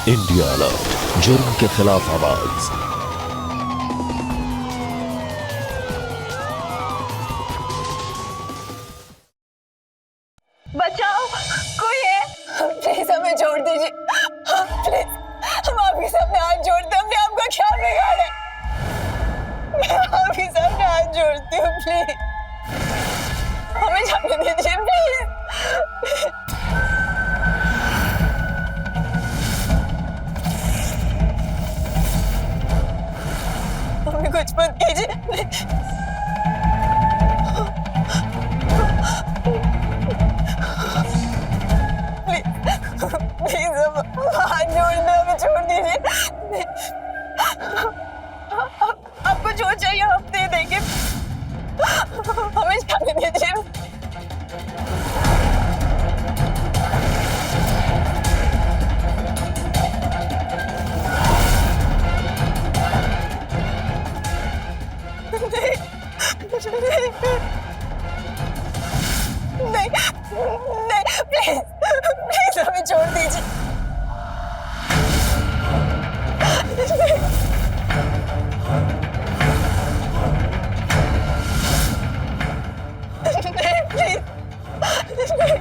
India alert, जुर्म के खिलाफ आवाज। बचाओ, कोई है? प्लीज हमें छोड़ दीजिए, प्लीज। हम आपके सामने हाथ जोड़ते हैं, हमने आपका ख्याल बिगाड़ा है। मैं आपके सामने हाथ जोड़ती हूँ, प्लीज हमें जाने दीजिए, प्लीज। हमें कुछ मत कीजिए। प्लीज हाथ जोड़ दो, हमें छोड़ दीजिए। आपको जो चाहिए हम दे देंगे, हमें जाने दीजिए। नहीं, नहीं, प्लीज प्लीज हमें छोड़ दीजिए। नहीं, प्लीज नहीं।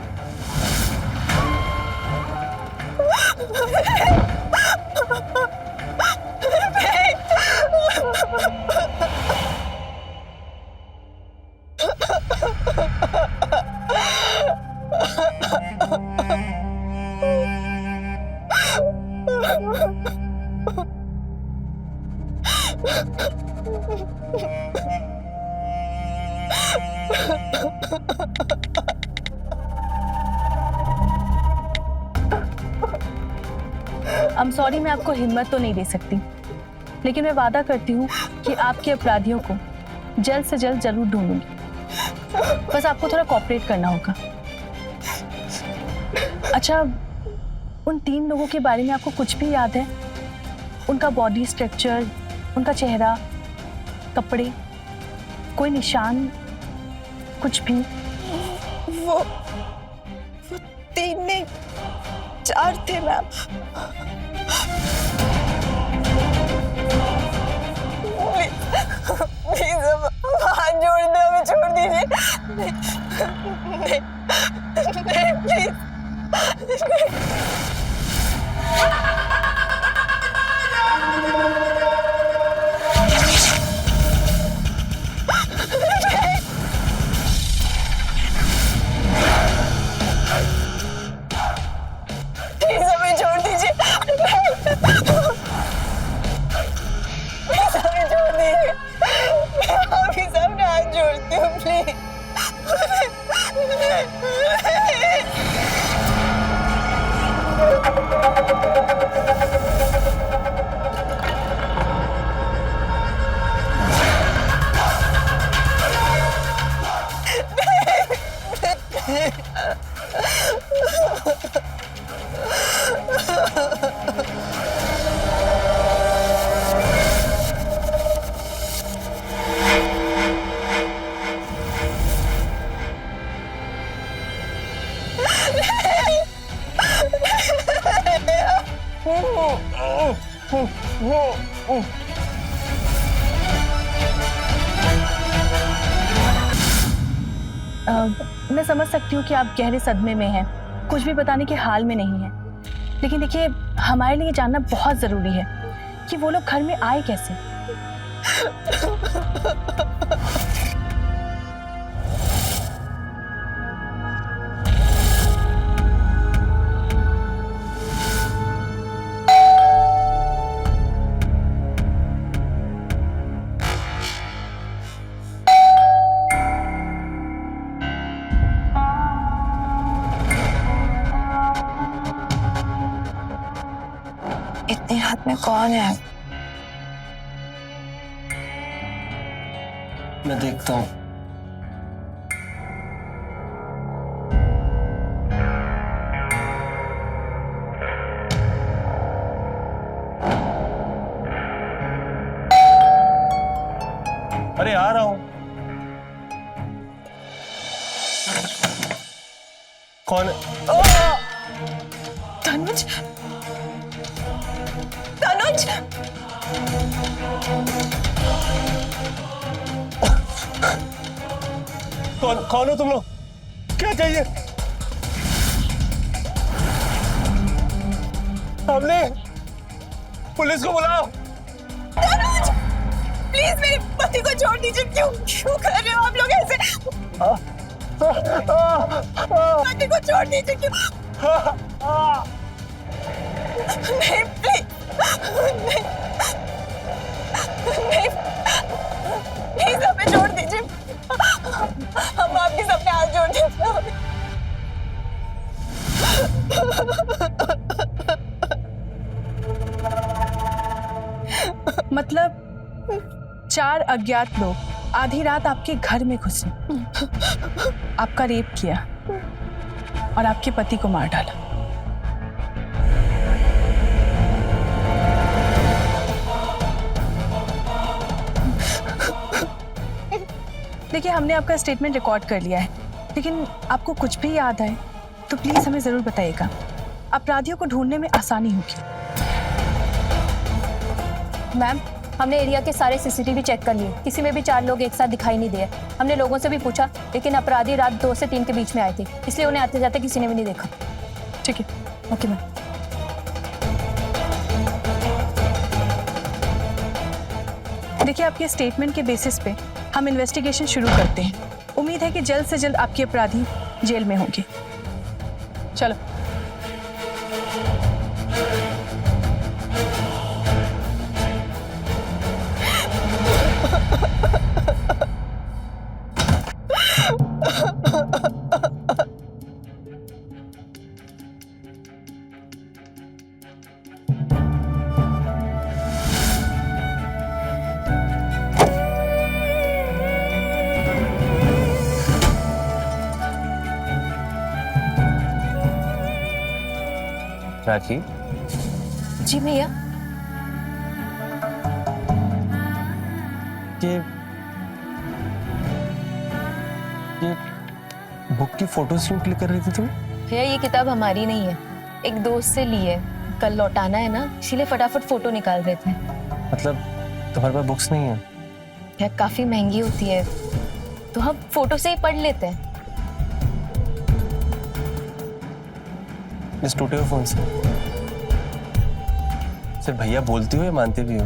I'm sorry, मैं आपको हिम्मत तो नहीं दे सकती, लेकिन मैं वादा करती हूँ कि आपके अपराधियों को जल्द से जल्द जरूर ढूंढूंगी। बस आपको थोड़ा कोऑपरेट करना होगा। अच्छा, उन 3 लोगों के बारे में आपको कुछ भी याद है? उनका बॉडी स्ट्रक्चर, उनका चेहरा, कपड़े, कोई निशान, कुछ भी? वो 3 नहीं 4 थे मैम। प्लीज हाथ जोड़ दो, हमें छोड़ दीजिए। नहीं, नहीं, नहीं, प्लीज। प्लीज हमें छोड़ दीजिए। प्लीज हमें छोड़ दीजिए। मैं आपके सामने हाथ जोड़ती हूँ, प्लीज। मैं समझ सकती हूँ कि आप गहरे सदमे में हैं, कुछ भी बताने के हाल में नहीं हैं। लेकिन देखिए, हमारे लिए जानना बहुत ज़रूरी है कि वो लोग घर में आए कैसे। इतनी रात में कौन है? मैं देखता हूँ। अरे आ रहा हूँ। कौन है? तनुज, तनुज, कौन हो तुम लोग? क्या चाहिए? हमने पुलिस को बुलाओ। तनुज, प्लीज मेरे पति को छोड़ दीजिए। क्यों कर रहे हो आप लोग ऐसे? पति को छोड़ दीजिए। क्यों? नहीं, प्लीज नहीं, प्लीज हमें छोड़ दीजिए। हम आपके सामने हाथ जोड़ देते हैं। मतलब 4 अज्ञात लोग आधी रात आपके घर में घुसे, आपका रेप किया और आपके पति को मार डाला। देखिए, हमने आपका स्टेटमेंट रिकॉर्ड कर लिया है, लेकिन आपको कुछ भी याद आए तो प्लीज हमें जरूर बताइएगा। अपराधियों को ढूंढने में आसानी होगी। मैम, हमने एरिया के सारे सीसीटीवी चेक कर लिए, किसी में भी 4 लोग एक साथ दिखाई नहीं दिए। हमने लोगों से भी पूछा, लेकिन अपराधी रात 2 से 3 के बीच में आए थे, इसलिए उन्हें आते जाते किसी ने भी नहीं देखा। ठीक है, ओके मैम। देखिए, आपके स्टेटमेंट के बेसिस पे हम इन्वेस्टिगेशन शुरू करते हैं। उम्मीद है कि जल्द से जल्द आपके अपराधी जेल में होंगे। चलो। प्राची, जी भैया। ये बुक की फोटोज क्यों क्लिक कर रही थी तुम? भैया, ये किताब हमारी नहीं है, एक दोस्त से ली है। कल लौटाना है ना, इसीलिए फटाफट फोटो निकाल रहे थे। मतलब तुम्हारे पास बुक्स नहीं है? भैया, काफी महंगी होती है, तो हम फोटो से ही पढ़ लेते हैं। इस टूटे हुए फोन से सिर्फ भैया बोलती हो या मानती भी हो?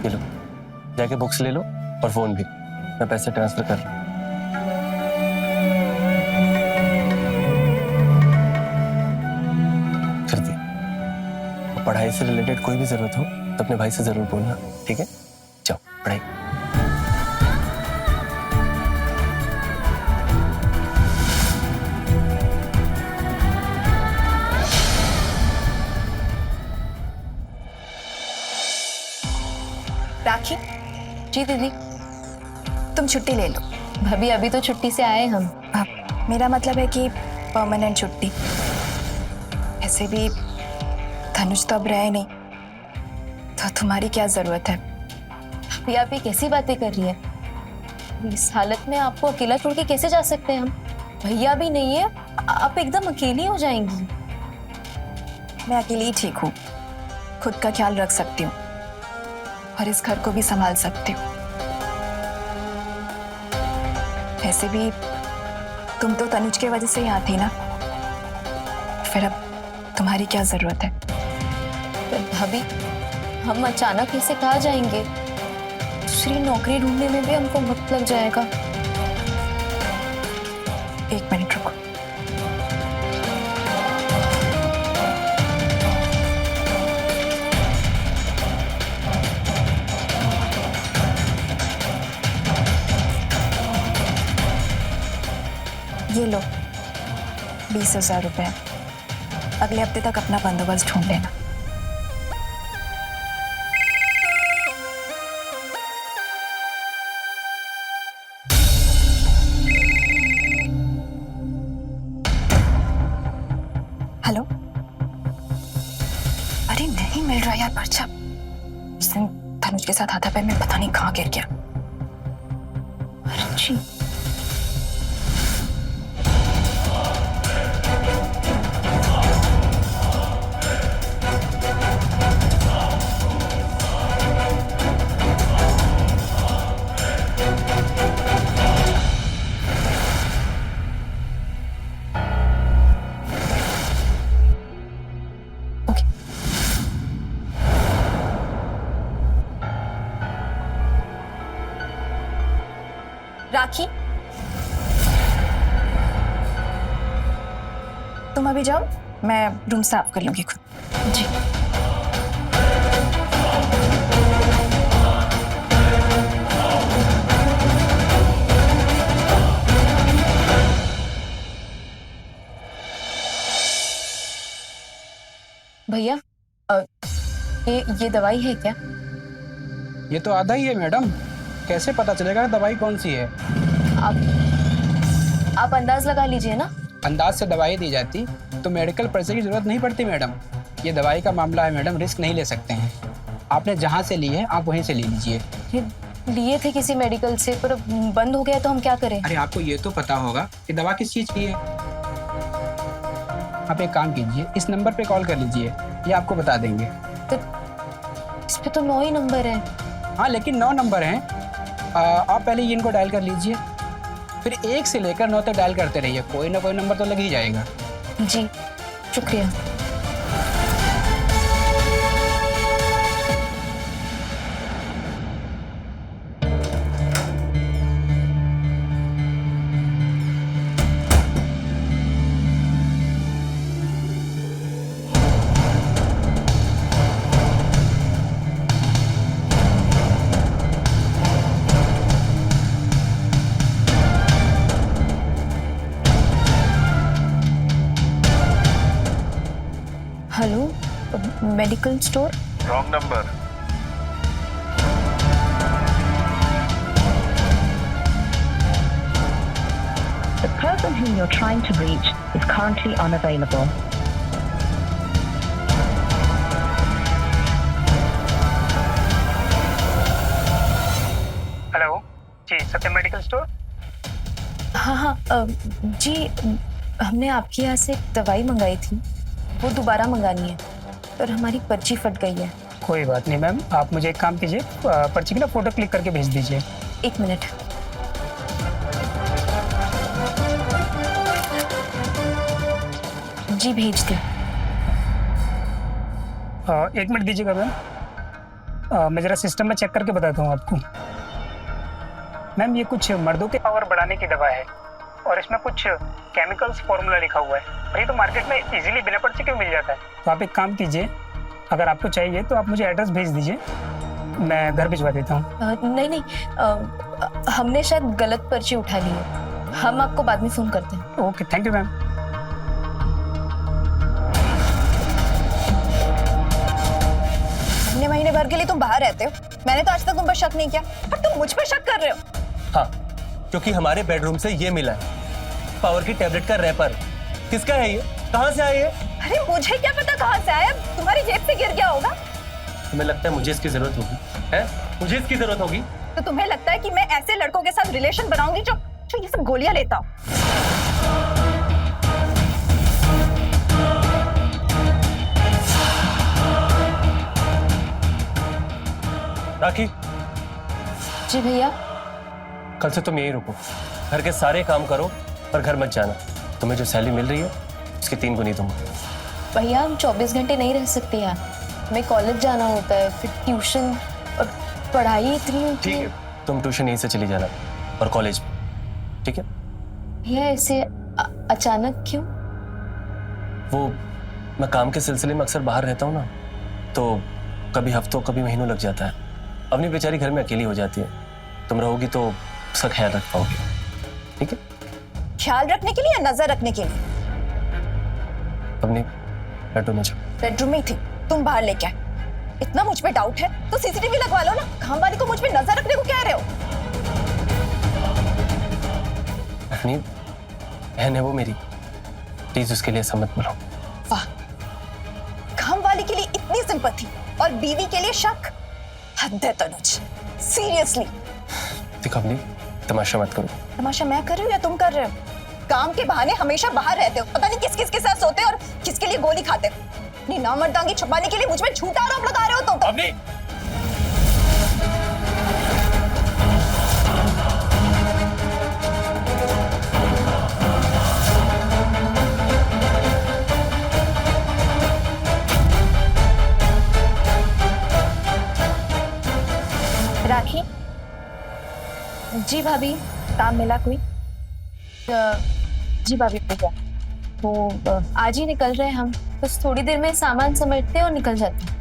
ये लो, जाके बुक्स ले लो और फोन भी, मैं पैसे ट्रांसफर कर रहा हूँ। कर दी। पढ़ाई से रिलेटेड कोई भी जरूरत हो तो अपने भाई से जरूर बोलना, ठीक है? जाओ पढ़ाई। राखी जी। दीदी, तुम छुट्टी ले लो। भाभी, अभी तो छुट्टी से आए हम। मेरा मतलब है कि परमानेंट छुट्टी। ऐसे भी धनुष तो अब रहे नहीं, तो तुम्हारी क्या जरूरत है? भाभी, आप ये कैसी बातें कर रही है? इस हालत में आपको अकेला छोड़ के कैसे जा सकते हैं हम? भैया भी नहीं है, आप एकदम अकेली हो जाएंगी। मैं अकेली ही ठीक हूँ, खुद का ख्याल रख सकती हूँ और इस घर को भी संभाल सकती हूँ। ऐसे भी तुम तो तनुज की वजह से यहाँ थी ना, फिर अब तुम्हारी क्या जरूरत है? तो भाभी, हम अचानक इसे कहाँ जाएंगे? दूसरी नौकरी ढूंढने में भी हमको वक्त लग जाएगा। 1 मिनट रुको। ये लो 20,000 रुपए। अगले हफ्ते तक अपना बंदोबस्त ढूंढ लेना। हेलो। अरे नहीं मिल रहा यार पर्चा। उस दिन धनुष के साथ हाथापाई में पता नहीं कहाँ गिर गया। अरे जी, राखी, तुम अभी जाओ, मैं रूम साफ कर लूंगी खुद। जी। भैया ये दवाई है क्या? ये तो आधा ही है मैडम, कैसे पता चलेगा दवाई कौन सी है? आप अंदाज लगा लीजिए ना। अंदाज से दवाई दी जाती तो मेडिकल पर्चे की जरूरत नहीं पड़ती मैडम। ये दवाई का मामला है मैडम, रिस्क नहीं ले सकते हैं। आपने जहाँ से ली है आप वहीं से ले लीजिए। ये लिए थे किसी मेडिकल से, पर बंद हो गया तो हम क्या करें? अरे आपको ये तो पता होगा कि दवा किस चीज़ की है। आप एक काम कीजिए, इस नंबर पे कॉल कर लीजिए, ये आपको बता देंगे। तो इस पे तो 9 ही नंबर है। हाँ लेकिन 9 नंबर हैं। आप पहले ये इनको डायल कर लीजिए, फिर 1 से लेकर 9 तक डायल करते रहिए, कोई ना कोई नंबर तो लग ही जाएगा। जी शुक्रिया। Hello, medical store? Wrong number. The person whom you're trying to reach is currently unavailable. Hello जी, सत्यम मेडिकल स्टोर। हाँ, जी हमने आपके यहाँ से दवाई मंगाई थी, वो दोबारा मंगानी है, पर हमारी पर्ची फट गई है। कोई बात नहीं मैम, आप मुझे एक काम कीजिए, पर्ची की ना फोटो क्लिक करके भेज दीजिए। 1 मिनट। जी भेज दी। 1 मिनट दीजिएगा मैम, मैं जरा सिस्टम में चेक करके बताता हूँ आपको। मैम ये कुछ मर्दों के पावर बढ़ाने की दवा है और इसमें कुछ केमिकल्स फॉर्मूला लिखा हुआ है, और ये तो मार्केट में इजीली बिना पर्ची के मिल जाता है। तो आप एक काम कीजिए, अगर आपको चाहिए तो आप मुझे एड्रेस भेज दीजिए, मैं घर भिजवा देता हूँ। नहीं, हमने शायद गलत पर्ची उठा ली है, हम आपको बाद में फोन करते हैं। Okay, thank you ma'am. महीने भर के लिए तुम बाहर रहते हो, मैंने तो आज तक तुम पर शक नहीं किया, पर तुम मुझ पर शक कर रहे हो। हाँ, क्योंकि हमारे बेडरूम से ये मिला है, पावर की टैबलेट का रैपर। किसका है ये? कहाँ से आया ये? अरे मुझे क्या पता कहाँ से आया, तुम्हारी जेब से गिर गया होगा। तुम्हें लगता है मुझे इसकी जरूरत होगी? है? मुझे इसकी जरूरत होगी? तो तुम्हें लगता है कि मैं ऐसे लड़कों के साथ रिलेशन बनाऊंगी जो ये सब गोलियां लेता हूँ? राखी, जी भैया। कल से तुम यहीं रुको, घर के सारे काम करो और घर मत जाना। तुम्हें जो सैलरी मिल रही है उसकी 3 गुनी दूंगा। भैया हम 24 घंटे नहीं रह सकते यार, हमें कॉलेज जाना होता है, फिर ट्यूशन और पढ़ाई इतनी होती है। तुम ट्यूशन यहीं से चली जाना और कॉलेज भी, ठीक है? भैया ऐसे अचानक क्यों? वो मैं काम के सिलसिले में अक्सर बाहर रहता हूँ ना, तो कभी हफ्तों कभी महीनों लग जाता है। अपनी बेचारी घर में अकेली हो जाती है, तुम रहोगी तो उसका ख्याल रख पाओगे, ठीक है? ख्याल रखने के लिए या नजर रखने के लिए? अपने बेडरूम में जाओ। बेडरूम में ही थी, तुम बाहर लेके आए। इतना मुझ पे डाउट है तो सीसीटीवी लगवा लो ना, काम वाली को मुझ पे नजर रखने को कह रहे हो? अपनी बहन है वो मेरी, प्लीज उसके लिए ऐसा मत बोलो। वाह, काम वाली के लिए इतनी सिंपैथी और बीवी के लिए शक, हद है तनुज, सीरियसली। देखो अपनी तमाशा मत करो। तमाशा मैं कर रही हूँ या तुम कर रहे हो? काम के बहाने हमेशा बाहर रहते हो, पता नहीं किस किस के साथ सोते हो और किसके लिए गोली खाते हो। अपनी नामर्दांगी छुपाने के लिए मुझ पे झूठा आरोप लगा रहे हो तुम। अपनी राखी, जी भाभी। काम मिला कोई? जी भाभी भैया, वो आज ही निकल रहे हैं हम, बस थोड़ी देर में सामान समेटते हैं और निकल जाते हैं।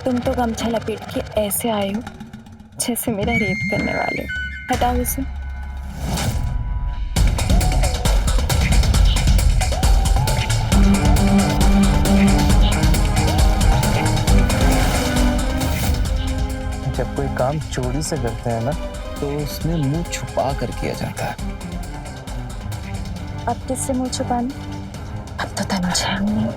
तुम तो गमछा लपेट के ऐसे आए हो जैसे मेरा रेप करने वाले हो। हटाओ इसे। जब कोई काम चोरी से करते हैं ना तो उसमें मुंह छुपा कर किया जाता है। अब किससे मुंह छुपाना? अब तो तनुज है नहीं।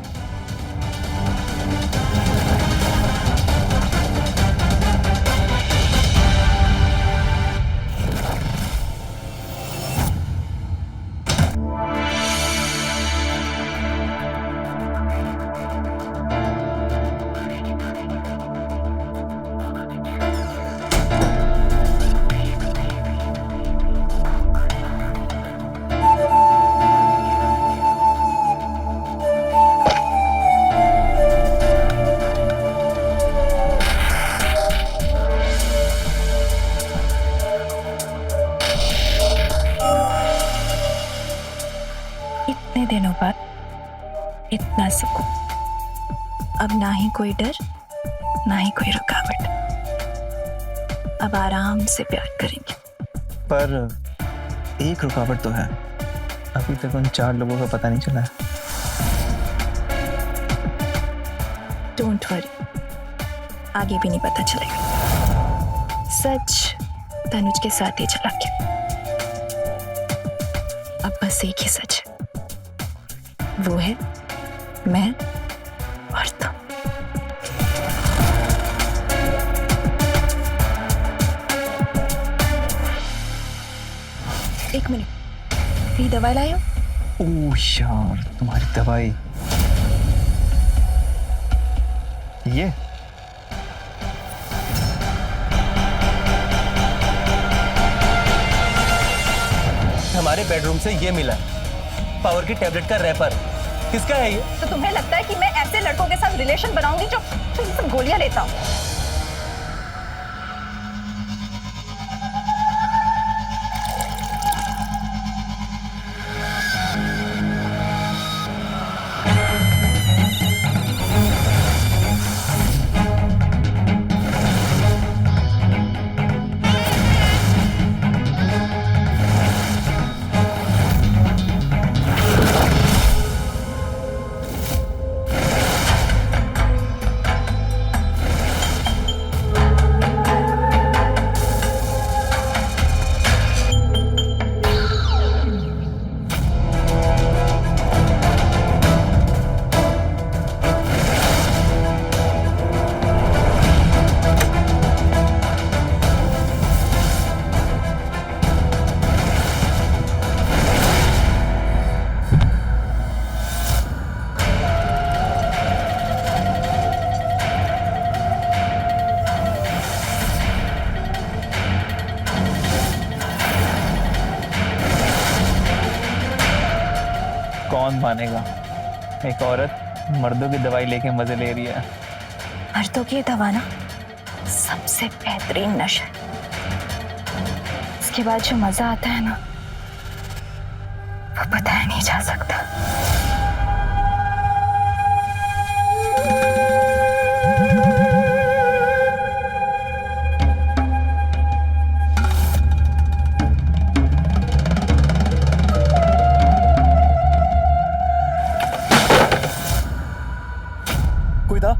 इतने दिनों बाद इतना सुकून। अब ना ही कोई डर, ना ही कोई रुकावट। अब आराम से प्यार करेंगे। पर एक रुकावट तो है, अभी तक उन 4 लोगों का पता नहीं चला है। डोंट वरी, आगे भी नहीं पता चलेगा। सच तनुज के साथ ही चला गया। अब बस एक ही सच है, वो है मैं और तुम। एक मिनट, ये दवाई लाए हो? ओह यार, तुम्हारी दवाई ये हमारे बेडरूम से ये मिला, पावर की टैबलेट का रैपर। किसका है ये? तो तुम्हें लगता है कि मैं ऐसे लड़कों के साथ रिलेशन बनाऊंगी जो ये सब गोलियां लेता हूँ? कौन मानेगा, एक औरत मर्दों की दवाई लेके मजे ले रही है। मर्दों की दवा ना सबसे बेहतरीन नशा है। के बाद जो मजा आता है ना, वो बताया नहीं जा सकता। कोई था?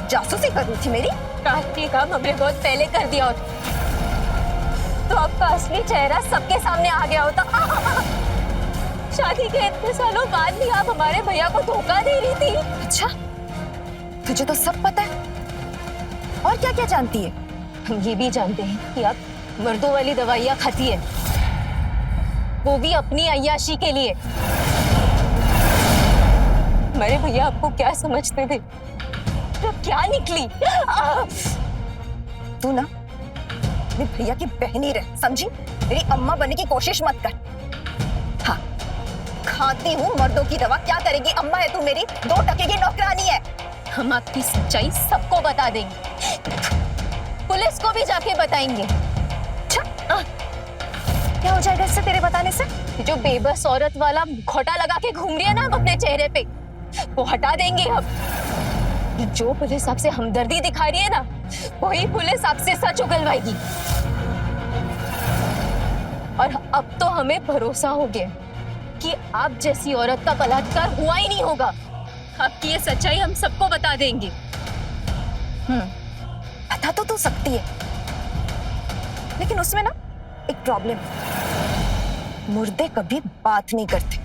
जासूसी कर रही थी मेरी? ये काम हमने बहुत पहले कर दिया होता तो आपका असली चेहरा सबके सामने आ गया होता। शादी के इतने सालों बाद भी आप हमारे भैया को धोखा दे रही थी। अच्छा, तुझे तो सब पता है। और क्या क्या जानती है? हम ये भी जानते हैं कि आप मर्दों वाली दवाइयाँ खाती है, वो भी अपनी अय्याशी के लिए। हमारे भैया आपको क्या समझते थे, तो क्या निकली? तू ना मेरे भैया की बहन ही रह, समझी? मेरी अम्मा बनने की कोशिश मत कर। हाँ, खाती हूँ मर्दों की दवा, क्या करेगी? अम्मा है तू मेरी, 2 टके की नौकरानी है। हम आपकी सच्चाई सबको बता देंगे, पुलिस को भी जाके बताएंगे। अच्छा, क्या हो जाएगा इससे, तेरे बताने से? जो बेबस औरत वाला खोटा लगा के घूम रही है ना आप अपने चेहरे पे, वो हटा देंगे हम। जो पुलिस आपसे हमदर्दी दिखा रही है ना, वही पुलिस आपसे सच उगलवाएगी। और अब तो हमें भरोसा हो गया कि आप जैसी औरत का बलात्कार हुआ ही नहीं होगा। आपकी ये सच्चाई हम सबको बता देंगे। बता तो तू सकती है, लेकिन उसमें ना एक प्रॉब्लम है। मुर्दे कभी बात नहीं करते,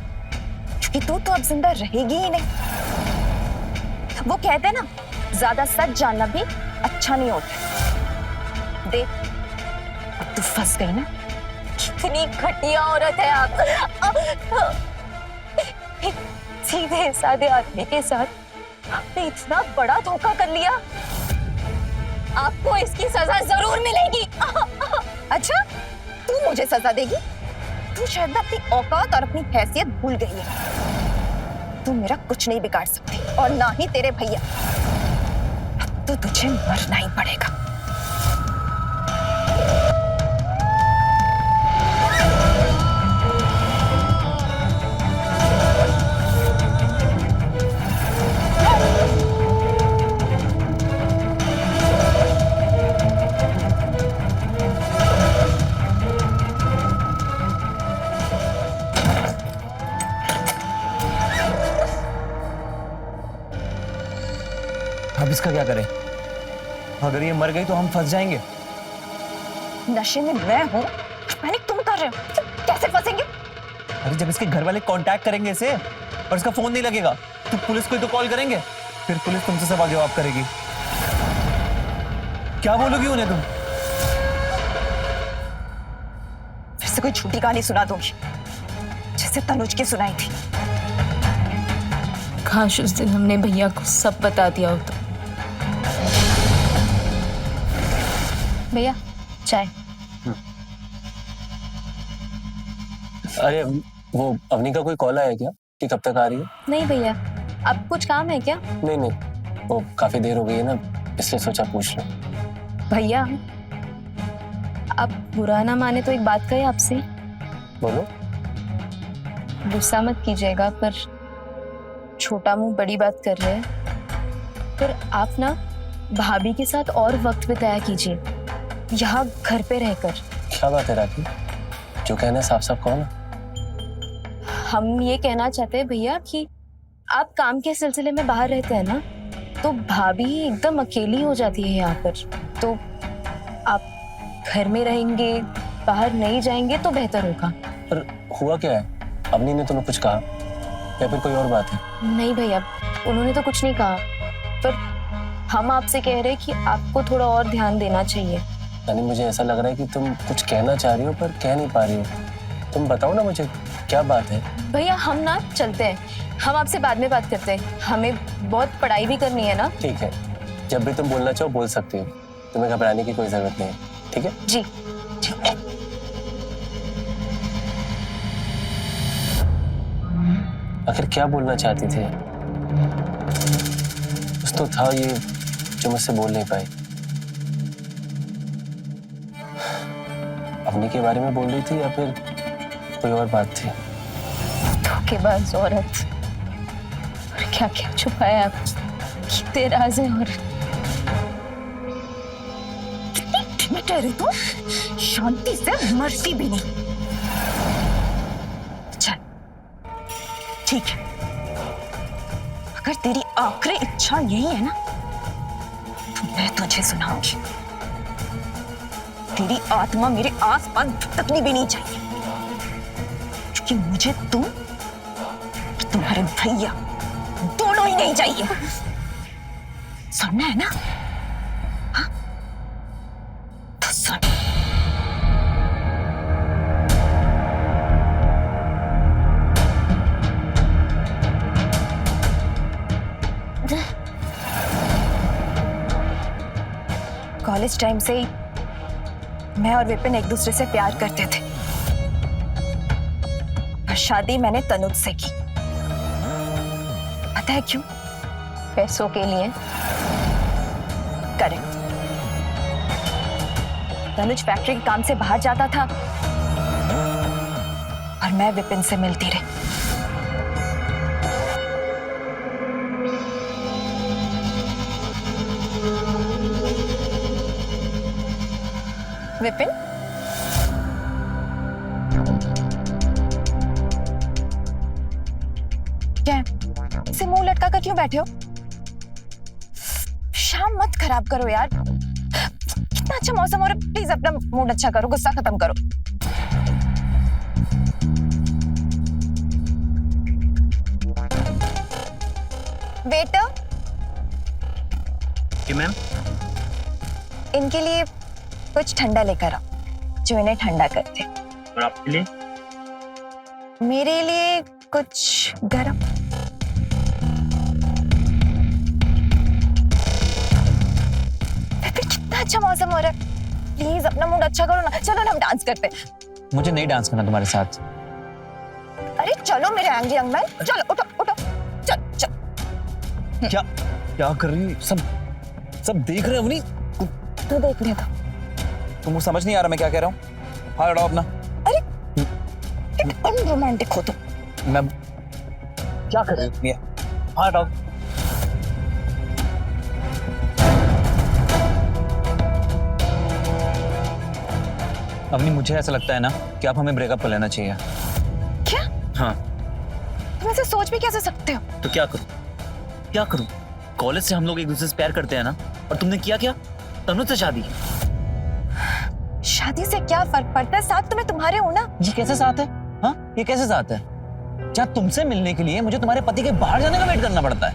क्योंकि तू तो अब जिंदा रहेगी ही नहीं। वो कहते हैं ना, ज्यादा सच जानना भी अच्छा नहीं होता। देख, अब तू फंस गई ना। कितनी घटिया औरत है आप। एक सीधे साधे आदमी के साथ आपने इतना बड़ा धोखा कर लिया। आपको इसकी सजा जरूर मिलेगी। अच्छा, तू मुझे सजा देगी? तू शायद अपनी औकात और अपनी हैसियत भूल गई है। तू मेरा कुछ नहीं बिगाड़ सकती, और ना ही तेरे भैया। अब तो तुझे मरना ही पड़ेगा। अब इसका क्या करें? अगर ये मर गई तो हम फंस जाएंगे। नशे में मैं हूँ, पैनिक तुम कर रहे हो, कैसे फंसेंगे? अरे जब इसके घर वाले कांटेक्ट करेंगे इसे और इसका फोन नहीं लगेगा तो पुलिस को ही तो कॉल करेंगे, फिर पुलिस तुमसे सवाल जवाब करेगी। क्या बोलोगी उन्हें तुम? फिर से कोई झूठी कहानी सुना दूंगी, जैसे तनुज की सुनाई थी। काश उस दिन हमने भैया को सब बता दिया होता। भैया चाय। अरे वो अवनी का कोई कॉल आया क्या कि कब तक आ रही है? नहीं भैया, अब कुछ काम है क्या? नहीं नहीं, वो काफी देर हो गई है ना, इसलिए सोचा पूछ लो। भैया आप बुरा ना माने तो एक बात कहे आपसे। बोलो। गुस्सा मत कीजिएगा, पर छोटा मुंह बड़ी बात कर रहे हैं। पर आप ना भाभी के साथ और वक्त बिताया कीजिए, यहाँ घर पे रहकर। क्या बात है राखी, जो कहना है साफ साफ कहो ना। हम ये कहना चाहते हैं भैया कि आप काम के सिलसिले में बाहर रहते हैं ना, तो भाभी एकदम अकेली हो जाती है यहाँ पर। तो आप घर में रहेंगे, बाहर नहीं जाएंगे तो बेहतर होगा। पर हुआ क्या है? अवनी ने तुम्हें कुछ कहा या फिर कोई और बात है? नहीं भैया, उन्होंने तो कुछ नहीं कहा, पर हम आपसे कह रहे हैं कि आपको थोड़ा और ध्यान देना चाहिए। यानी मुझे ऐसा लग रहा है कि तुम कुछ कहना चाह रही हो पर कह नहीं पा रही हो। तुम बताओ ना मुझे क्या बात है। भैया हम ना चलते हैं, हम आपसे बाद में बात करते हैं, हमें बहुत पढ़ाई भी करनी है ना। ठीक है, जब भी तुम बोलना चाहो बोल सकती हो, तुम्हें घबराने की कोई जरूरत नहीं है, ठीक है? जी ठीक है। आखिर क्या बोलना चाहती थी? कुछ तो था ये जो मुझसे बोल नहीं पाई। अपने के बारे में बोल रही थी या फिर कोई और बात थी? धोखेबाज औरत, और क्या क्या छुपाया आप, कितने राज हैं। और कितनी ठहरी तो शांति से मरती भी नहीं। चल ठीक है, अगर तेरी आखिरी इच्छा यही है ना तो मैं तुझे सुनाऊंगी। तेरी आत्मा मेरे आसपास भटकनी भी नहीं चाहिए, क्योंकि मुझे तुम और तुम्हारे भैया दोनों ही नहीं चाहिए। सुनना है ना? हाँ? तो सुन। कॉलेज टाइम से ही मैं और विपिन एक दूसरे से प्यार करते थे, और शादी मैंने तनुज से की। पता है क्यों? पैसों के लिए। करेक्ट। तनुज फैक्ट्री के काम से बाहर जाता था और मैं विपिन से मिलती रही। विपिन, क्या है? इसे मुंह लटका कर क्यों बैठे हो? शाम मत खराब करो यार, कितना अच्छा मौसम हो रहा है। प्लीज अपना मूड अच्छा करो, गुस्सा खत्म करो। वेटर, मैम, इनके लिए कुछ ठंडा लेकर आओ जो इन्हें ठंडा कर दे। और आपके लिए? मेरे लिए कुछ गरम। फिर कितना अच्छा मौसम हो रहा है, प्लीज अपना मूड अच्छा करो ना। चलो ना हम डांस करते हैं। मुझे नहीं डांस करना तुम्हारे साथ। अरे चलो मेरे एंग्री यंग मैन, चलो उठो उठो, चल चल। क्या क्या कर रही है? सब देख रहे हैं अवनी। तू देख ले तो। तुमको समझ नहीं आ रहा मैं क्या कह रहा हूँ? हाँ हटाओ अपना। अरे अनरोमांटिक हो तुम। मैं क्या कर रही हूँ? हाँ हटाओ। अवनी मुझे ऐसा लगता है ना कि आप हमें ब्रेकअप कर लेना चाहिए। क्या? हाँ। तुम ऐसे सोच भी कैसे सकते हो? तो क्या करूं? क्या करूं? कॉलेज से हम लोग एक दूसरे से प्यार करते हैं ना, और तुमने किया क्या? तनुज से शादी। शादी से क्या फर्क पड़ता है? साथ तुम्हें तुम्हारे हो ना। ये कैसे साथ है? हाँ, ये कैसे साथ है? क्या तुमसे मिलने के लिए मुझे तुम्हारे पति के बाहर जाने का वेट करना पड़ता है?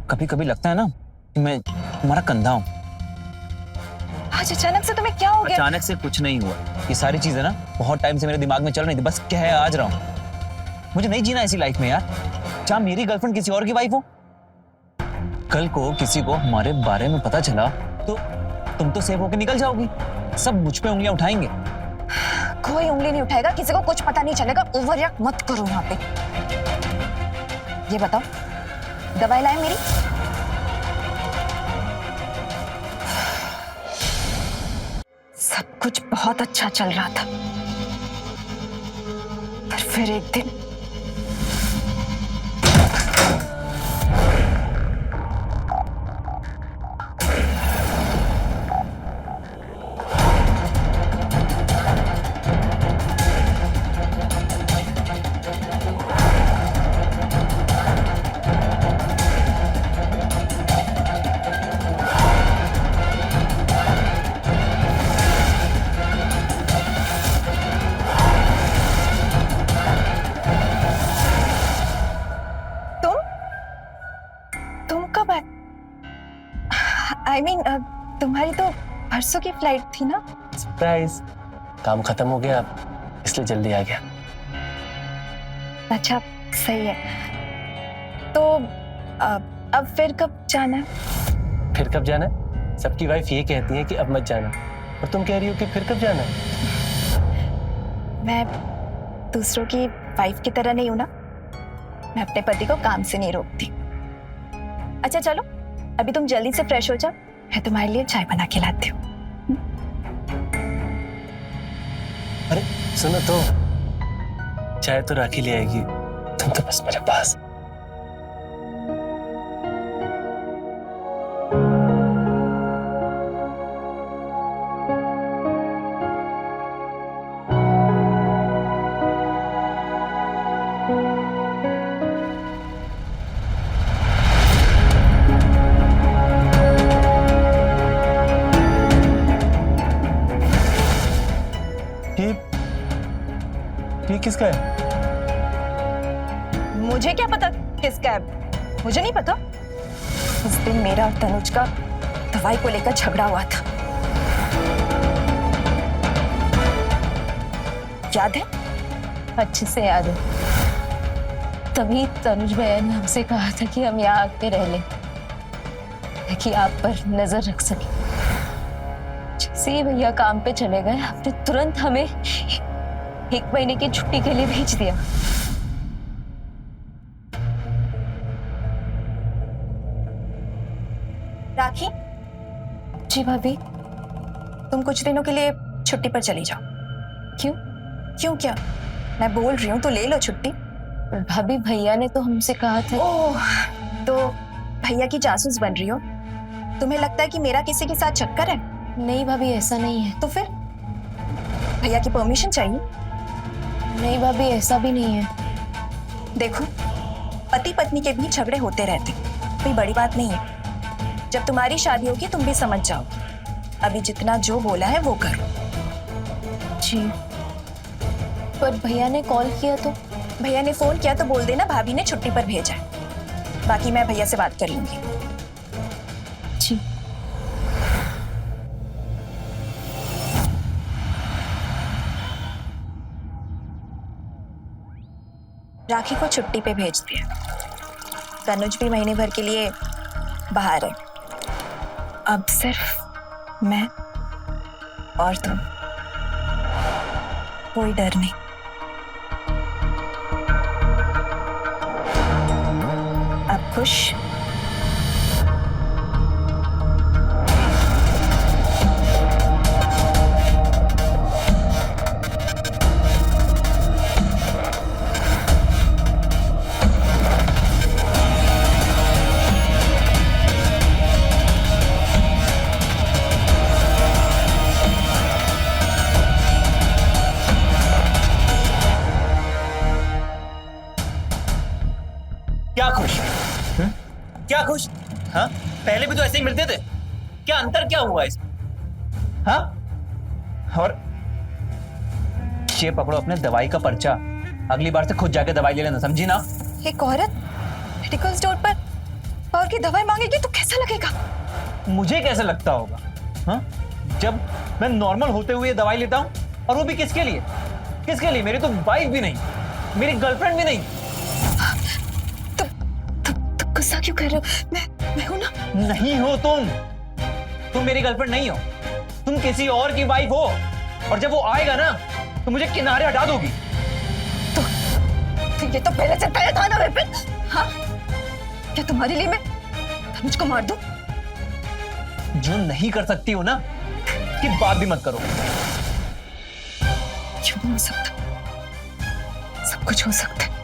कभी कभी लगता है ना कि मैं तुम्हारा कंधा हूं। आज अचानक से तुम्हें क्या हो गया? अचानक से कुछ नहीं हुआ, ये सारी चीजें ना बहुत टाइम से मेरे दिमाग में चल रही थी, बस क्या है आज रहा हूं। मुझे नहीं जीना ऐसी लाइफ में यार, चाहे मेरी गर्लफ्रेंड किसी और की वाइफ हो। कल को किसी को हमारे बारे में पता चला तो तुम तो सेफ होकर निकल जाओगी, सब मुझ पे उंगलियां उठाएंगे। कोई उंगली नहीं उठाएगा, किसी को कुछ पता नहीं चलेगा। ओवर रिएक्ट मत करो यहाँ पे। ये बताओ, दवाई लाए मेरी? सब कुछ बहुत अच्छा चल रहा था, पर फिर एक दिन परसों की फ्लाइट थी ना? सरप्राइज, काम खत्म हो गया इसलिए जल्दी आ गया। अच्छा, सही है। तो अब फिर कब जाना है? फिर कब जाना है? सबकी वाइफ ये कहती है कि अब मत जाना, और तुम कह रही हो कि फिर कब जाना है? मैं दूसरों की वाइफ की तरह नहीं हूं ना। मैं अपने पति को काम से नहीं रोकती। अच्छा चलो, अभी तुम जल्दी से फ्रेश हो जाओ, मैं तुम्हारे लिए चाय बना के लाती हूँ। अरे सुनो तो, चाय तो राखी ले आएगी, तुम तो बस मेरे पास। ये किसका है? मुझे क्या पता किसका है? मुझे नहीं पता। उस दिन मेरा और तनुज का दवाई को लेकर झगड़ा हुआ था, याद है? अच्छे से याद है। तभी तनुज भैया ने हमसे कहा था कि हम यहाँ आके रह लें, ताकि आप पर नजर रख सके। जैसे ही भैया काम पे चले गए, आपने तुरंत हमें 1 महीने की छुट्टी के लिए भेज दिया। राखी, जी भाभी। तुम कुछ दिनों के लिए छुट्टी पर चली जाओ। क्यों? क्यों क्या? मैं बोल रही हूँ तो ले लो छुट्टी। भाभी, भैया ने तो हमसे कहा था। ओह, तो भैया की जासूस बन रही हो? तुम्हें लगता है कि मेरा किसी के साथ चक्कर है? नहीं भाभी, ऐसा नहीं है। तो फिर भैया की परमिशन चाहिए? नहीं भाभी, ऐसा भी नहीं है। देखो, पति पत्नी के बीच झगड़े होते रहते, कोई बड़ी बात नहीं है। जब तुम्हारी शादी होगी तुम भी समझ जाओगे। अभी जितना जो बोला है वो करो। जी, पर भैया ने कॉल किया तो? भैया ने फोन किया तो बोल देना भाभी ने छुट्टी पर भेजा है। बाकी मैं भैया से बात कर लूंगी। जी। राखी को छुट्टी पे भेज दिया। तनुज भी महीने भर के लिए बाहर है। अब सिर्फ मैं और तुम, कोई डर नहीं। अब खुश? क्या खुश? क्या खुश? हाँ, पहले भी तो ऐसे ही मिलते थे। क्या अंतर क्या हुआ इसमें? हाँ, और ये पकड़ो अपने दवाई का पर्चा। अगली बार से खुद जाके दवाई ले लेना, समझी ना? एक औरत मेडिकल स्टोर पर पावर की दवाई मांगेगी तो कैसा लगेगा? मुझे कैसे लगता होगा? हाँ, जब मैं नॉर्मल होते हुए दवाई लेता हूँ, और वो भी किसके लिए? किसके लिए? मेरी तो वाइफ भी नहीं, मेरी गर्लफ्रेंड भी नहीं। तुम गुस्सा क्यों कर रहे हो? मैं हूं ना। नहीं हो तुम मेरी गर्लफ्रेंड नहीं हो, तुम किसी और की वाइफ हो। और जब वो आएगा ना तो मुझे किनारे हटा दोगी। तो ये तो पहले से तय था ना विपिन। हाँ, क्या तुम्हारे लिए मैं तनुज को मार दूं? जो नहीं कर सकती हो ना, कि बात भी मत करो। क्यों नहीं हो सकता? सब कुछ हो सकता है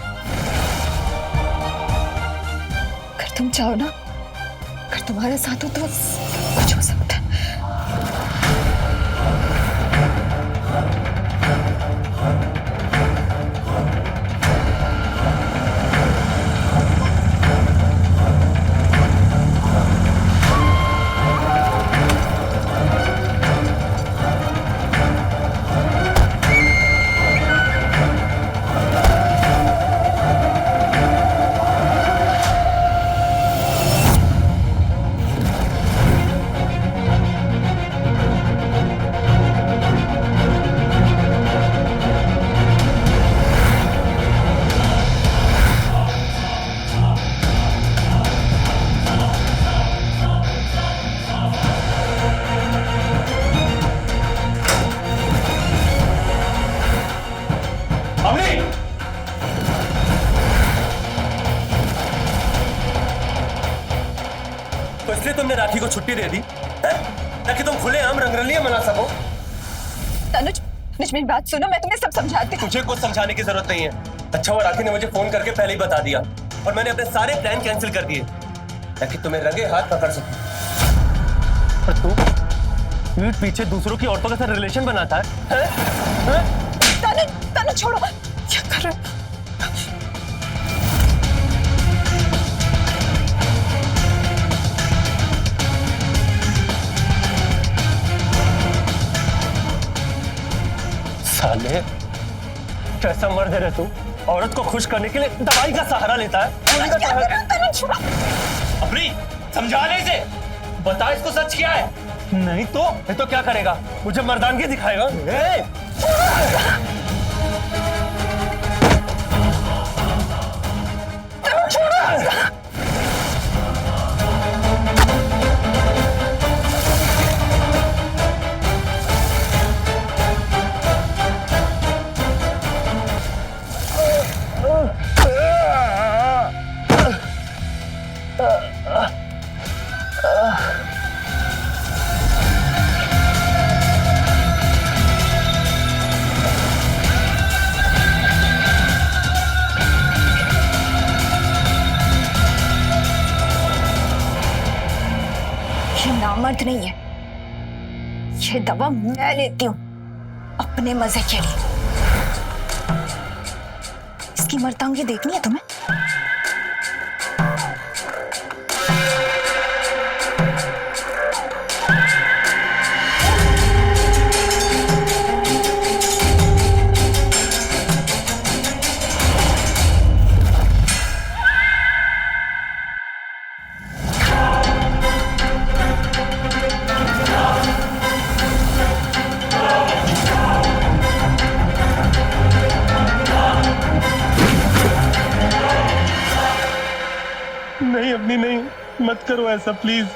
अगर तुम चाहो ना। अगर तुम्हारे साथ हो तो सब कुछ हो सकता है। राखी को छुट्टी दे दी है? ताकि तुम खुलेआम रंगरलियां मना सको। तनुज, मेरी बात सुनो, मैं तुम्हें सब समझाती हूँ। तुझे कुछ समझाने की जरूरत नहीं है। अच्छा, वो राखी ने मुझे फोन करके पहले ही बता दिया और मैंने अपने सारे प्लान कैंसिल कर दिए ताकि तुम्हें रंगे हाथ पकड़ सकूं। पर तू पीठ पीछे दूसरों की औरतों के साथ रिलेशन बनाता है? तनुज छोड़ो, क्या कर रहे हो? साले, कैसा मर्द है तू? औरत को खुश करने के लिए दवाई का सहारा लेता है। अपनी समझाने से बता इसको सच क्या है, नहीं तो क्या करेगा? मुझे मर्दानगी दिखाएगा। नामर्द नहीं है, ये दवा मैं लेती हूँ अपने मजे के लिए। इसकी मर्दांगी देखनी है तुम्हें? नहीं अपनी, नहीं, मत करो ऐसा प्लीज।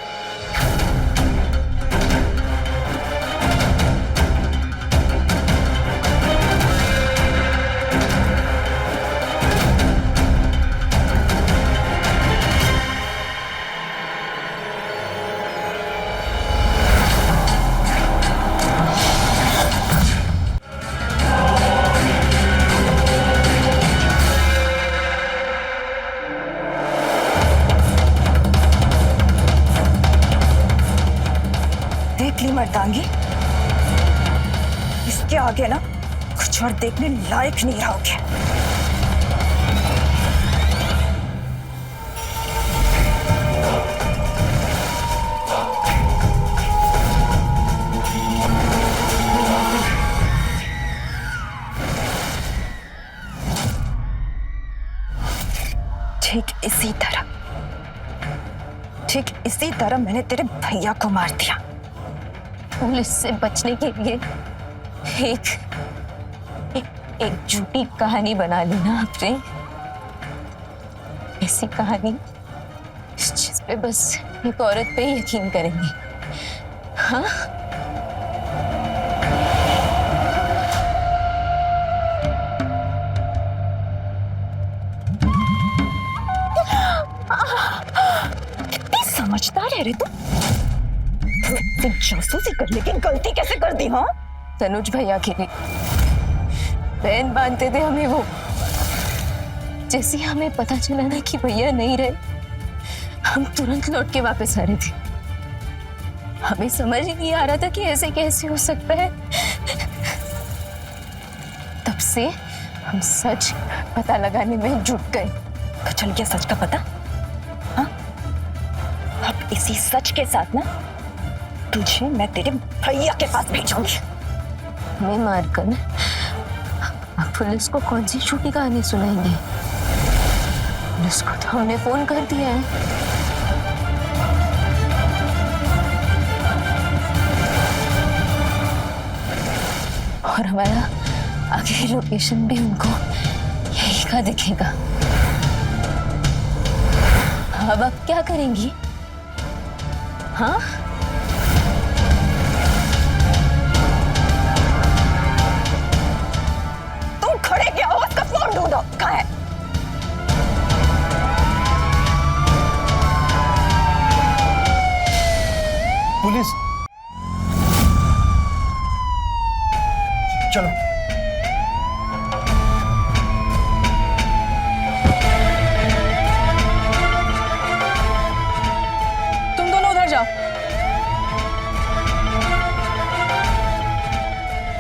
देख ली मर्दांगी, इसके आगे ना कुछ और देखने लायक नहीं रहोगे। ठीक इसी तरह मैंने तेरे भैया को मार दिया। पुलिस से बचने के लिए एक झूठी कहानी बना ली ना आपने। ऐसी कहानी जिस पे बस एक औरत पे ही यकीन करेंगे। हाँ, कितनी समझदार है रे तू। जासूसी करने की गलती कैसे कर दी? हाँ, तनुज भैया के लिए बहन बांधते थे हमें वो। जैसे हमें पता चला ना कि भैया नहीं रहे, हम तुरंत लौट के वापस आ रहे थे। हमें समझ ही नहीं आ रहा था कि ऐसे कैसे हो सकता है। तब से हम सच पता लगाने में जुट गए। तो चल गया सच का पता? हाँ, अब इसी सच के साथ ना तुझे मैं तेरे भैया के पास भेजूंगी। हमें मारकर ना पुलिस को कौन सी झूठी कहानी सुनाएंगे? पुलिस को तो हमने फोन कर दिया है। और हमारा आगे लोकेशन भी उनको यही का दिखेगा। अब आप क्या करेंगी? हाँ, तुम खड़े क्या हो? उसका फोन ढूंढो, कहाँ है? चलो। तुम दोनों उधर जाओ।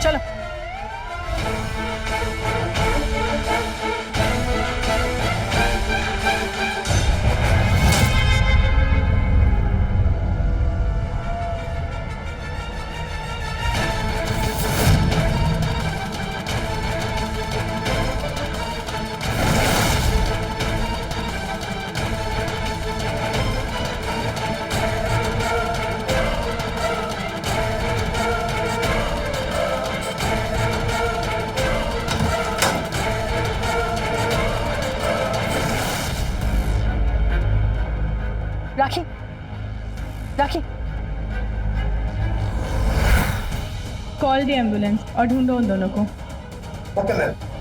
चलो। राखी, राखी, कॉल दी एम्बुलेंस और ढूंढो उन दोनों को। Okay ma'am.